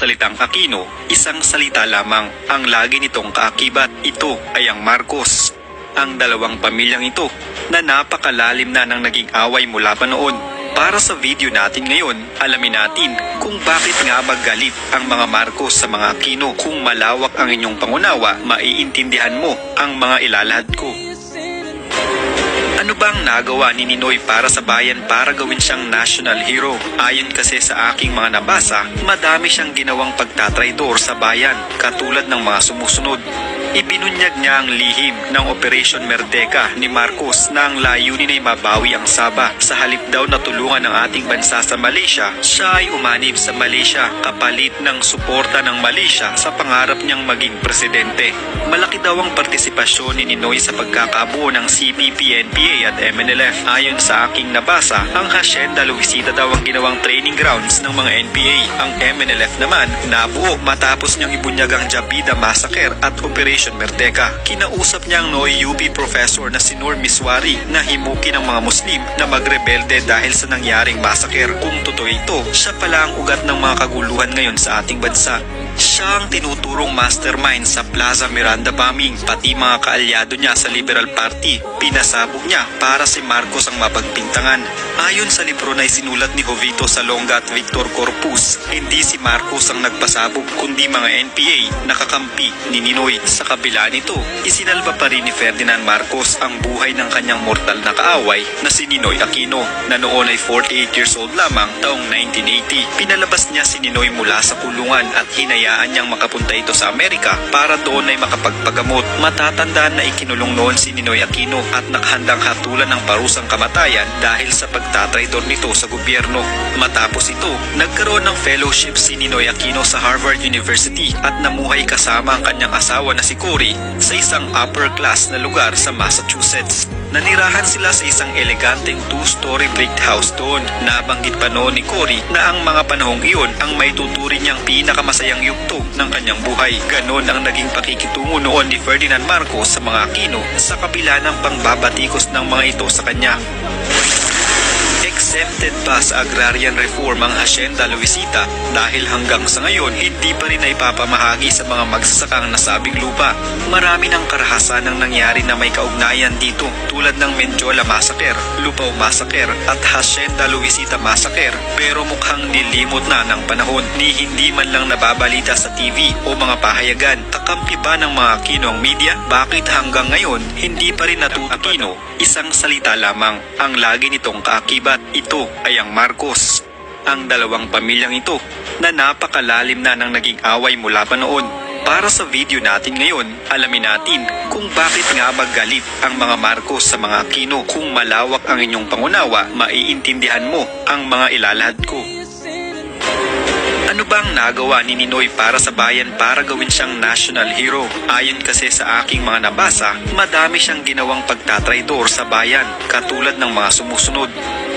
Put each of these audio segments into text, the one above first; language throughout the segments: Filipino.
Salitang Aquino, isang salita lamang ang lagi nitong kaakibat. Ito ay ang Marcos. Ang dalawang pamilyang ito na napakalalim na ng naging away mula pa noon. Para sa video natin ngayon, alamin natin kung bakit nga magalit ang mga Marcos sa mga Aquino. Kung malawak ang inyong pangunawa, maiintindihan mo ang mga ilalahad ko. Ano bang nagawa ni Ninoy para sa bayan para gawin siyang national hero? Ayon kasi sa aking mga nabasa, madami siyang ginawang pagtatraidor sa bayan, katulad ng mga sumusunod. Ibinunyag niya ang lihim ng Operation Merdeka ni Marcos na ang layunin ay mabawi ang Sabah. Sa halip daw na tulungan ng ating bansa sa Malaysia, siya ay umanib sa Malaysia kapalit ng suporta ng Malaysia sa pangarap niyang maging presidente. Malaki daw ang partisipasyon ni Ninoy sa pagkakabuo ng CPP, NPA at MNLF. Ayon sa aking nabasa, ang Hacienda Luisita daw ang ginawang training grounds ng mga NPA. Ang MNLF naman nabuo matapos niyang ibunyag ang Jabida Massacre at Operation Merdeka. Kinausap niya ang Noy UP professor na si Nur Miswari na himukin ng mga Muslim na magrebelde dahil sa nangyaring massacre. Kung totoo ito, siya pala ang ugat ng mga kaguluhan ngayon sa ating bansa. Siya ang tinuturong mastermind sa Plaza Miranda bombing, pati mga kaalyado niya sa Liberal Party. Pinasabog niya para si Marcos ang mapagpintangan. Ayon sa libro na isinulat ni Jovito Salonga at Victor Corpus, hindi si Marcos ang nagpasabog kundi mga NPA nakakampi ni Ninoy. Sa kabila nito, isinalba pa rin ni Ferdinand Marcos ang buhay ng kanyang mortal na kaaway na si Ninoy Aquino na noon ay 48 years old lamang taong 1980. Pinalabas niya si Ninoy mula sa kulungan at hinayaan niyang makapunta ito sa Amerika para doon ay makapagpagamot. Matatandaan na ikinulong noon si Ninoy Aquino at nakahandang hatulan ng parusang kamatayan dahil sa pagtatraidor nito sa gobyerno. Matapos ito, nagkaroon ng fellowship si Ninoy Aquino sa Harvard University at namuhay kasama ang kanyang asawa na si Cory sa isang upper class na lugar sa Massachusetts. Nanirahan sila sa isang eleganteng two-story brick house doon. Nabanggit pa noon ni Cory na ang mga panahong iyon ang may tuturing niyang pinakamasayang yugto ng kanyang buhay. Ganon ang naging pakikitungo noon ni Ferdinand Marcos sa mga Aquino sa kabila ng pangbabatikos ng mga ito sa kanya. Exempted pa sa agrarian reform ang Hacienda Luisita dahil hanggang sa ngayon hindi pa rin naipapamahagi sa mga magsasakang nasabing lupa. Marami ng karahasan ang nangyari na may kaugnayan dito tulad ng Mendiola Massacre, Lupao Massacre at Hacienda Luisita Massacre, pero mukhang nilimot na ng panahon ni hindi man lang nababalita sa TV o mga pahayagan. Kakampi ba ng mga Aquino ang media? Bakit hanggang ngayon hindi pa rin natututo? Isang salita lamang ang lagi nitong kaakibat. Ito ay ang Marcos. Ang dalawang pamilyang ito na napakalalim na ng naging away mula pa noon. Para sa video natin ngayon, alamin natin kung bakit nga magalit ang mga Marcos sa mga Aquino. Kung malawak ang inyong pangunawa, maiintindihan mo ang mga ilalahad ko. Ano bang nagawa ni Ninoy para sa bayan para gawin siyang national hero? Ayon kasi sa aking mga nabasa, madami siyang ginawang pagtatraidor sa bayan, katulad ng mga sumusunod.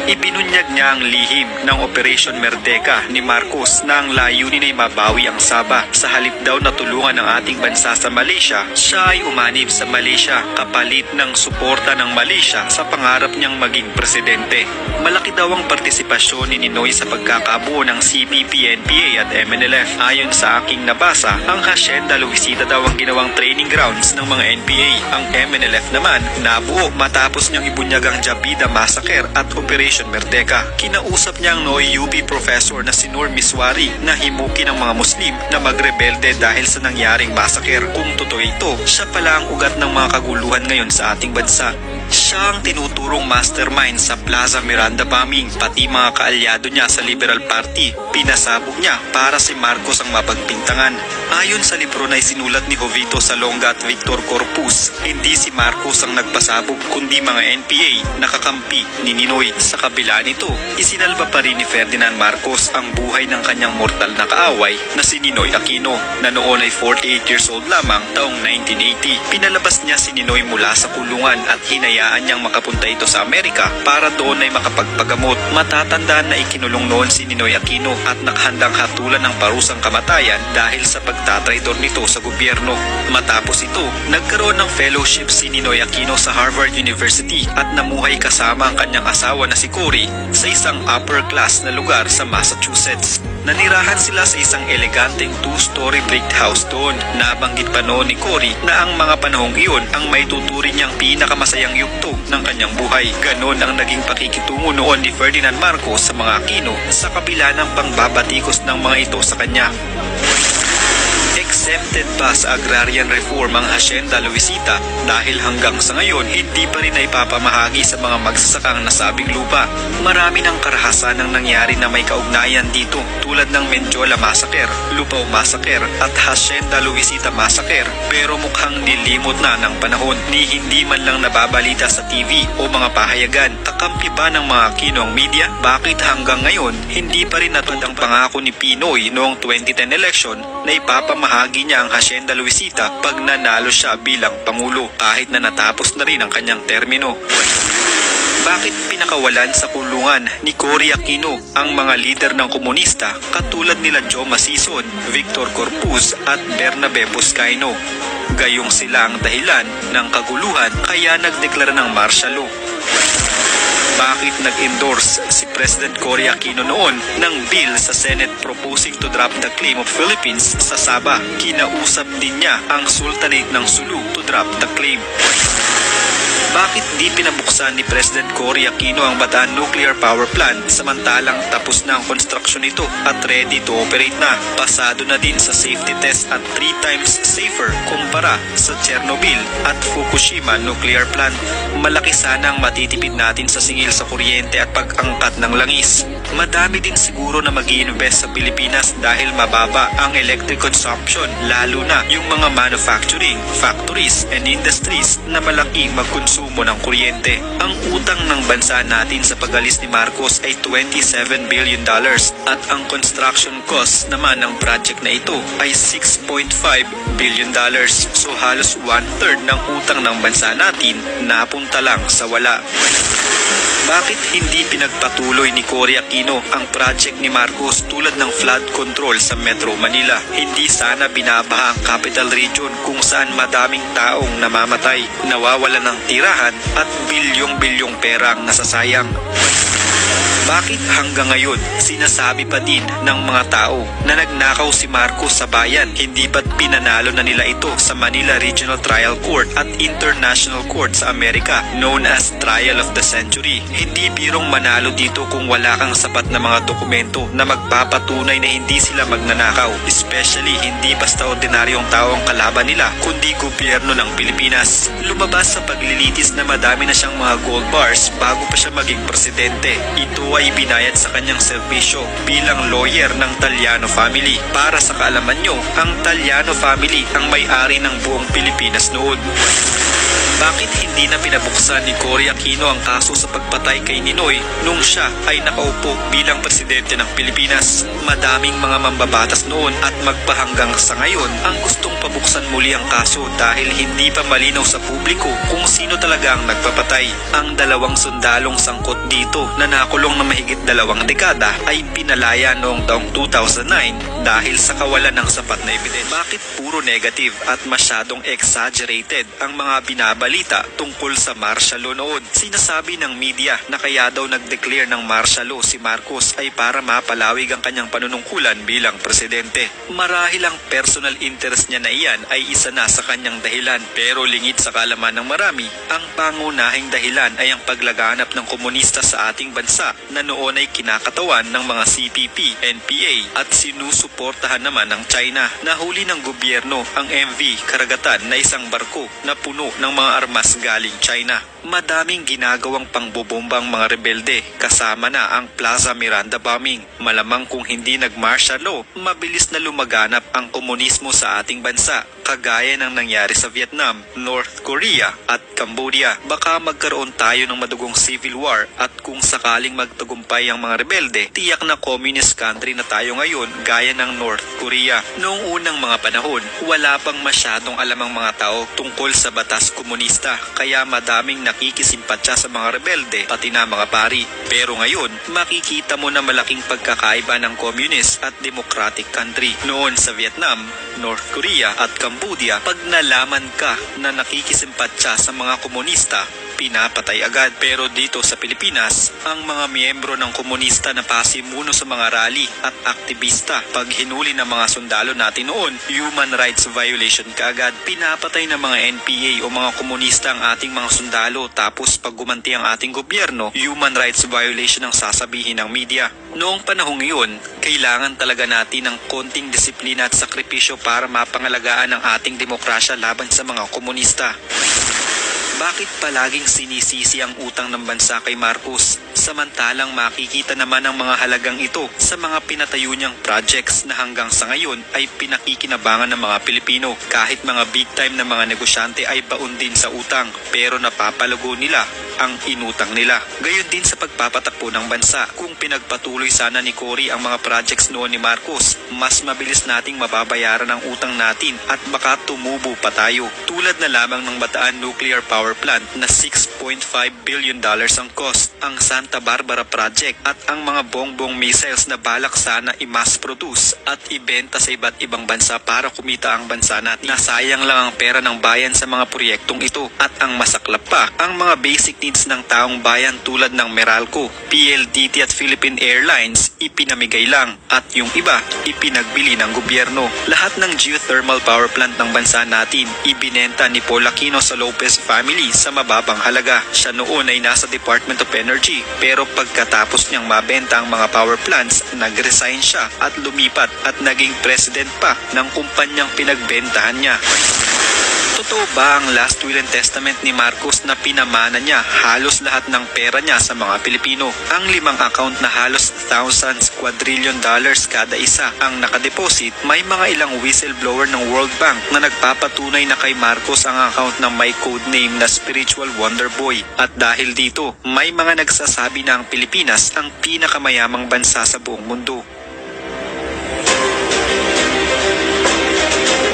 Ibinunyag niya ang lihim ng Operation Merdeka ni Marcos na ang layunin ay mabawi ang Sabah. Sa halip daw na tulungan ng ating bansa sa Malaysia, siya ay umanib sa Malaysia kapalit ng suporta ng Malaysia sa pangarap niyang maging presidente. Malaki daw ang partisipasyon ni Ninoy sa pagkakabuo ng CPP, NPA at MNLF. Ayon sa aking nabasa, ang Hacienda Luisita daw ang ginawang training grounds ng mga NPA. Ang MNLF naman nabuo matapos niyang ibunyag ang Jabida Massacre at Operation Merdeka. Kinausap niya ang Noy UP professor na si Nur Miswari na himukin ng mga Muslim na magrebelde dahil sa nangyaring massacre. Kung totoo ito, siya pala ang ugat ng mga kaguluhan ngayon sa ating bansa. Siya ang tinuturong mastermind sa Plaza Miranda bombing, pati mga kaalyado niya sa Liberal Party. Pinasabog niya para si Marcos ang mapagpintangan. Ayon sa libro na isinulat ni Jovito Salonga at Victor Corpus, hindi si Marcos ang nagpasabog kundi mga NPA nakakampi ni Ninoy. Sa kabila nito, isinalba pa rin ni Ferdinand Marcos ang buhay ng kanyang mortal na kaaway na si Ninoy Aquino na noon ay 48 years old lamang taong 1980. Pinalabas niya si Ninoy mula sa kulungan at hinayaan niyang makapunta ito sa Amerika para doon ay makapagpagamot. Matatandaan na ikinulong noon si Ninoy Aquino at nakahandang hatulan ng parusang kamatayan dahil sa pagtatraidor nito sa gobyerno. Matapos ito, nagkaroon ng fellowship si Ninoy Aquino sa Harvard University at namuhay kasama ang kanyang asawa na si Cory sa isang upper class na lugar sa Massachusetts. Nanirahan sila sa isang eleganteng two-story brick house doon. Nabanggit pa noon ni Cory na ang mga panahong iyon ang may tuturing niyang pinakamasayang yugto ng kanyang buhay. Ganon ang naging pakikitungo noon ni Ferdinand Marcos sa mga Aquino sa kabila ng pangbabatikos ng mga ito sa kanya. Exempted pa sa agrarian reform ang Hacienda Luisita dahil hanggang sa ngayon hindi pa rin naipapamahagi sa mga magsasakang nasabing lupa. Marami ng karahasan ang nangyari na may kaugnayan dito tulad ng Mendiola Massacre, Lupao Massacre at Hacienda Luisita Massacre, pero mukhang nilimot na ng panahon ni hindi man lang nababalita sa TV o mga pahayagan. Kakampi ba ng mga Aquino ang media? Bakit hanggang ngayon hindi pa rin natupad ang pangako ni Pinoy noong 2010 election na ipapamahagi niya ang Hacienda Luisita pag nanalo siya bilang Pangulo kahit na natapos na rin ang kanyang termino? Bakit pinakawalan sa kulungan ni Cory Aquino ang mga lider ng komunista katulad nila Joe Masison, Victor Corpus at Bernabe Boscaino? Gayong sila ang dahilan ng kaguluhan kaya nagdeklara ng martial law. Bakit nag-endorse si President Cory Aquino noon ng bill sa Senate proposing to drop the claim of Philippines sa Sabah? Kinausap din niya ang Sultanate ng Sulu to drop the claim. Bakit di pinabuksan ni President Cory Aquino ang Bataan Nuclear Power Plant samantalang tapos na ang construction nito at ready to operate na? Pasado na din sa safety test at 3 times safer kumpara sa Chernobyl at Fukushima nuclear plant. Malaki sana ang matitipid natin sa singil sa kuryente at pag-angkat ng langis. Madami din siguro na mag-i-invest sa Pilipinas dahil mababa ang electric consumption, lalo na yung mga manufacturing, factories, and industries na malaking magkonsumo ng kuryente. Ang utang ng bansa natin sa pag-alis ni Marcos ay $27 billion at ang construction cost naman ng project na ito ay $6.5 billion. So halos 1/3 ng utang ng bansa natin napunta lang sa wala. Bakit hindi pinagpatuloy ni Cory Aquino ang project ni Marcos tulad ng flood control sa Metro Manila? Hindi sana binabaha ang Capital Region kung saan madaming taong namamatay, nawawalan ng tirahan at bilyong-bilyong pera ang nasasayang. Bakit hanggang ngayon sinasabi pa din ng mga tao na nagnakaw si Marcos sa bayan? Hindi ba't pinanalo na nila ito sa Manila Regional Trial Court at International Court sa Amerika known as Trial of the Century? Hindi birong manalo dito kung wala kang sapat na mga dokumento na magpapatunay na hindi sila magnanakaw. Especially hindi basta ordinaryong tao ang kalaban nila kundi gobyerno ng Pilipinas. Lumabas sa paglilitis na madami na siyang mga gold bars bago pa siya maging presidente. Ito ay binayad sa kanyang serbisyo bilang lawyer ng Taliano family. Para sa kaalaman nyo, ang Taliano family ang may-ari ng buong Pilipinas noon. Bakit hindi na pinabuksan ni Cory Aquino ang kaso sa pagpatay kay Ninoy nung siya ay nakaupo bilang presidente ng Pilipinas? Madaming mga mambabatas noon at magpahanggang sa ngayon ang gustong pabuksan muli ang kaso dahil hindi pa malinaw sa publiko kung sino talaga ang nagpapatay. Ang 2 sundalong sangkot dito na nakulong na mahigit 2 dekada ay pinalaya noong taong 2009 dahil sa kawalan ng sapat na ebidensya. Bakit puro negative at masyadong exaggerated ang mga binabalita tungkol sa martial law noon? Sinasabi ng media na kaya daw nag-declare ng martial law si Marcos ay para mapalawig ang kanyang panunungkulan bilang presidente. Marahil ang personal interest niya na iyan ay isa na sa kanyang dahilan, pero lingid sa kaalaman ng marami, ang pangunahing dahilan ay ang paglaganap ng komunista sa ating bansa na noon ay kinakatawan ng mga CPP, NPA at sinusuportahan naman ng China. Nahuli ng gobyerno ang MV Karagatan na isang barko na puno ng mga armas galing China. Madaming ginagawang pangbobomba ang mga rebelde, kasama na ang Plaza Miranda bombing. Malamang kung hindi nag-martial law, mabilis na lumaganap ang komunismo sa ating bansa, kagaya ng nangyari sa Vietnam, North Korea at Cambodia. Baka magkaroon tayo ng madugong civil war at kung sakaling magtagumpay ang mga rebelde, tiyak na communist country na tayo ngayon gaya ng North Korea. Noong unang mga panahon, wala pang masyadong alam ang mga tao tungkol sa batas komunista, kaya madaming nakikisimpatya sa mga rebelde pati na mga pari. Pero ngayon, makikita mo na malaking pagkakaiba ng communist at democratic country. Noon sa Vietnam, North Korea at Cambodia, pag nalaman ka na nakikisimpatya sa mga komunista, pinapatay agad. Pero dito sa Pilipinas, ang mga miyembro ng komunista na pasimuno sa mga rally at aktivista, pag hinuli ng mga sundalo natin noon, human rights violation kaagad. Pinapatay ng mga NPA o mga komunista ang ating mga sundalo, tapos pag gumanti ang ating gobyerno, human rights violation ang sasabihin ng media. Noong panahong iyon, kailangan talaga natin ng konting disiplina at sakripisyo para mapangalagaan ang ating demokrasya laban sa mga komunista. Bakit palaging sinisisi ang utang ng bansa kay Marcos? Samantalang makikita naman ang mga halagang ito sa mga pinatayo niyang projects na hanggang sa ngayon ay pinakikinabangan ng mga Pilipino. Kahit mga big time na mga negosyante ay baon din sa utang, pero napapalago nila ang inutang nila. Gayon din sa pagpapatakbo ng bansa. Kung pinagpatuloy sana ni Cory ang mga projects noon ni Marcos, mas mabilis nating mababayaran ang utang natin at baka tumubo pa tayo. Tulad na lamang ng Bataan Nuclear Power Plant na $6.5 billion ang cost, ang Santa Barbara Project at ang mga bongbong missiles na balak sana i-mass produce at ibenta sa iba't ibang bansa para kumita ang bansa natin. Nasayang lang ang pera ng bayan sa mga proyektong ito, at ang masaklap pa, ang mga basic needs ng taong bayan tulad ng Meralco, PLDT at Philippine Airlines ipinamigay lang, at yung iba ipinagbili ng gobyerno. Lahat ng geothermal power plant ng bansa natin ibinenta ni Paul Aquino sa Lopez family sa mababang halaga. Siya noon ay nasa Department of Energy, pero pagkatapos niyang mabenta ang mga power plants, nag-resign siya at lumipat at naging president pa ng kumpanyang pinagbentahan niya. Totoo ba ang last will and testament ni Marcos na pinamana niya halos lahat ng pera niya sa mga Pilipino? Ang 5 account na halos thousands quadrillion dollars kada isa ang nakadeposit, may mga ilang whistleblower ng World Bank na nagpapatunay na kay Marcos ang account na may codename na Spiritual Wonder Boy. At dahil dito, may mga nagsasabi na ang Pilipinas ang pinakamayamang bansa sa buong mundo.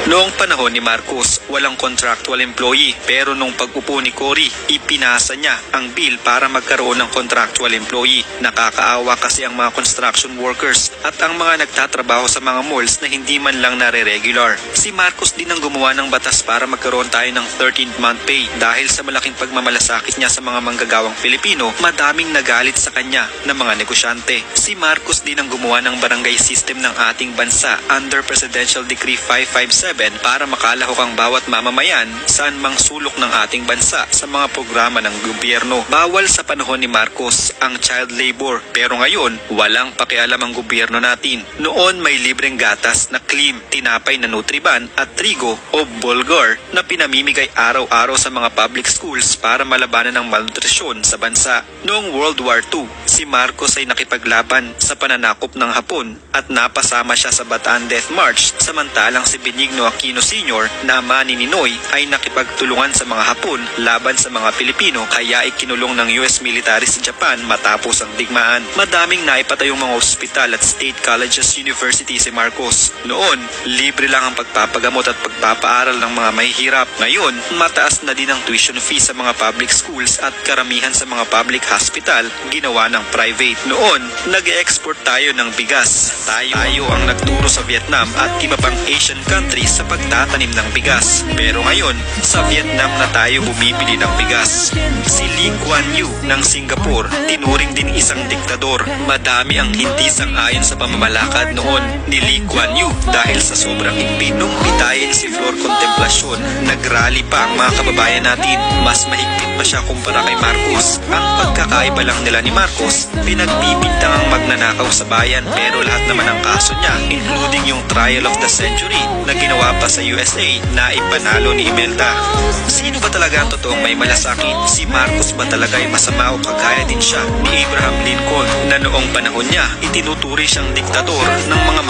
Noong panahon ni Marcos, walang contractual employee, pero nung pag-upo ni Cory, ipinasa niya ang bill para magkaroon ng contractual employee. Nakakaawa kasi ang mga construction workers at ang mga nagtatrabaho sa mga malls na hindi man lang nare-regular. Si Marcos din ang gumawa ng batas para magkaroon tayo ng 13th month pay. Dahil sa malaking pagmamalasakit niya sa mga manggagawang Pilipino, madaming nagalit sa kanya ng mga negosyante. Si Marcos din ang gumawa ng barangay system ng ating bansa under Presidential Decree 557 para makalahok ang bawat mamamayan saan mang sulok ng ating bansa sa mga programa ng gobyerno. Bawal sa panahon ni Marcos ang child labor, pero ngayon walang pakialam ang gobyerno natin. Noon may libreng gatas na Klim, tinapay na Nutriban at trigo o bulgur na pinamimigay araw-araw sa mga public schools para malabanan ang malnutrisyon sa bansa. Noong World War II, si Marcos ay nakipaglaban sa pananakop ng Hapon at napasama siya sa Bataan Death March, samantalang si Benigno Aquino Sr. na ama ni Ninoy ay nakipagtulungan sa mga Hapon laban sa mga Pilipino, kaya ikinulong ng US military sa Japan matapos ang digmaan. Madaming naipatayong mga ospital at state colleges, university si Marcos. Noon, libre lang ang pagpapagamot at pagpapaaral ng mga mahihirap. Ngayon, mataas na din ang tuition fee sa mga public schools at karamihan sa mga public hospital ginawa ng private. Noon, nag-export tayo ng bigas. Tayo ang nagturo sa Vietnam at iba pang Asian countries sa pagtatanim ng bigas. Pero ngayon, sa Vietnam na tayo bumibili ng bigas. Si Lee Kuan Yew ng Singapore, tinuring din isang diktador. Madami ang hindi sang-ayon sa pamamalakad noon ni Lee Kuan Yew dahil sa sobrang higpit. Nung bitayin si Flor Contemplacion, nagrally pa ang mga kababayan natin. Mas mahigpit pa siya kumpara kay Marcos. Ang pagkakaiba lang nila ni Marcos, pinagbibintang ang magnanakaw sa bayan, pero lahat naman ang kaso niya, including yung trial of the century na ginawa pa sa USA, na ipanalo ni Imelda. Sino ba talaga ang totoong may malasakit? Si Marcos ba talaga ay masama o kagaya din siya ni Abraham Lincoln na noong panahon niya itinuturi siyang diktador ng mga